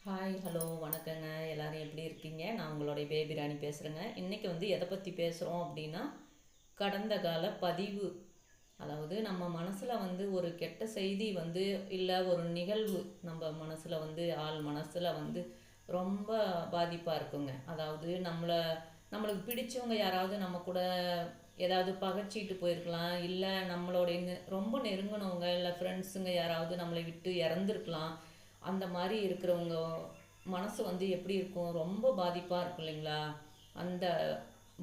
Hi hello வணக்கங்க. எல்லோரும் எப்படி இருக்கீங்க? நான் உங்களுடைய பேபி ராணி பேசுகிறேங்க. இன்றைக்கி வந்து எதை பற்றி பேசுகிறோம் அப்படின்னா, கடந்த கால பதிவு. அதாவது நம்ம மனசில் வந்து ஒரு கெட்ட செய்தி வந்து இல்லை ஒரு நிகழ்வு நம்ம மனசில் வந்து ஆள் மனசில் வந்து ரொம்ப பாதிப்பாக இருக்குங்க. அதாவது நம்மளுக்கு பிடிச்சவங்க யாராவது நம்ம கூட ஏதாவது பகைச்சிட்டு போயிருக்கலாம், இல்லை நம்மளுடைய ரொம்ப நெருங்கினவங்க இல்லை ஃப்ரெண்ட்ஸுங்க யாராவது நம்மளை விட்டு இறந்துருக்கலாம். அந்த மாதிரி இருக்கிறவங்க மனசு வந்து எப்படி இருக்கும், ரொம்ப பாதிப்பாக இருக்கும் இல்லைங்களா? அந்த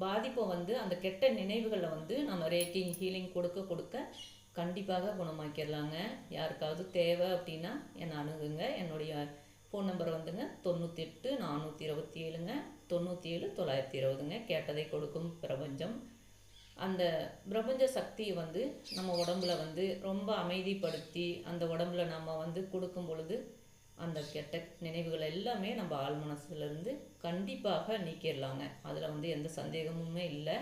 பாதிப்பை வந்து அந்த கெட்ட நினைவுகளை வந்து நம்ம ரேக்கிங் ஹீலிங் கொடுக்க கொடுக்க கண்டிப்பாக குணமாக்கிடலாங்க. யாருக்காவது தேவை அப்படின்னா என்னை அணுகுங்க. என்னுடைய ஃபோன் நம்பர் வந்துங்க 98 427ங்க 97 920ங்க. கேட்டதை கொடுக்கும் பிரபஞ்சம். அந்த பிரபஞ்ச சக்தியை வந்து நம்ம உடம்புல வந்து ரொம்ப அமைதிப்படுத்தி அந்த உடம்புல நம்ம வந்து கொடுக்கும் பொழுது அந்த கெட்ட நினைவுகள் எல்லாமே நம்ம ஆள் மனசுலேருந்து கண்டிப்பாக நீக்கிடலாங்க. அதில் வந்து எந்த சந்தேகமுமே இல்லை.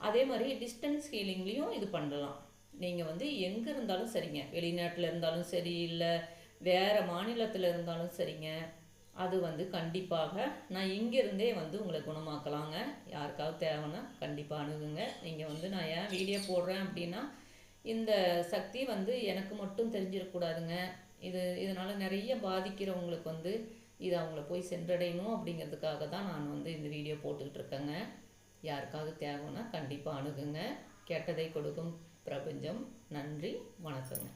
அதே மாதிரி டிஸ்டன்ஸ் ஹீலிங்லேயும் இது பண்ணலாம். நீங்கள் வந்து எங்கே இருந்தாலும் சரிங்க, வெளிநாட்டில் இருந்தாலும் சரி, இல்லை வேறு மாநிலத்தில் இருந்தாலும் சரிங்க, அது வந்து கண்டிப்பாக நான் இங்கேருந்தே வந்து உங்களை குணமாக்கலாங்க. யாருக்காவது தேவைன்னா கண்டிப்பாக அணுகுங்க. நீங்கள் வந்து நான் ஏன் வீடியோ போடுறேன் அப்படின்னா, இந்த சக்தி வந்து எனக்கு மட்டும் தெரிஞ்சிடக்கூடாதுங்க. இதனால் நிறைய பாதிக்கிறவங்களுக்கு வந்து இது அவங்கள போய் சென்றடையணும் அப்படிங்கிறதுக்காக தான் நான் வந்து இந்த வீடியோ போட்டுக்கிட்டு இருக்கேங்க. யாருக்காவது தேவைன்னா கண்டிப்பாக அணுகுங்க. கேட்டதை கொடுக்கும் பிரபஞ்சம். நன்றி, வணக்கங்க.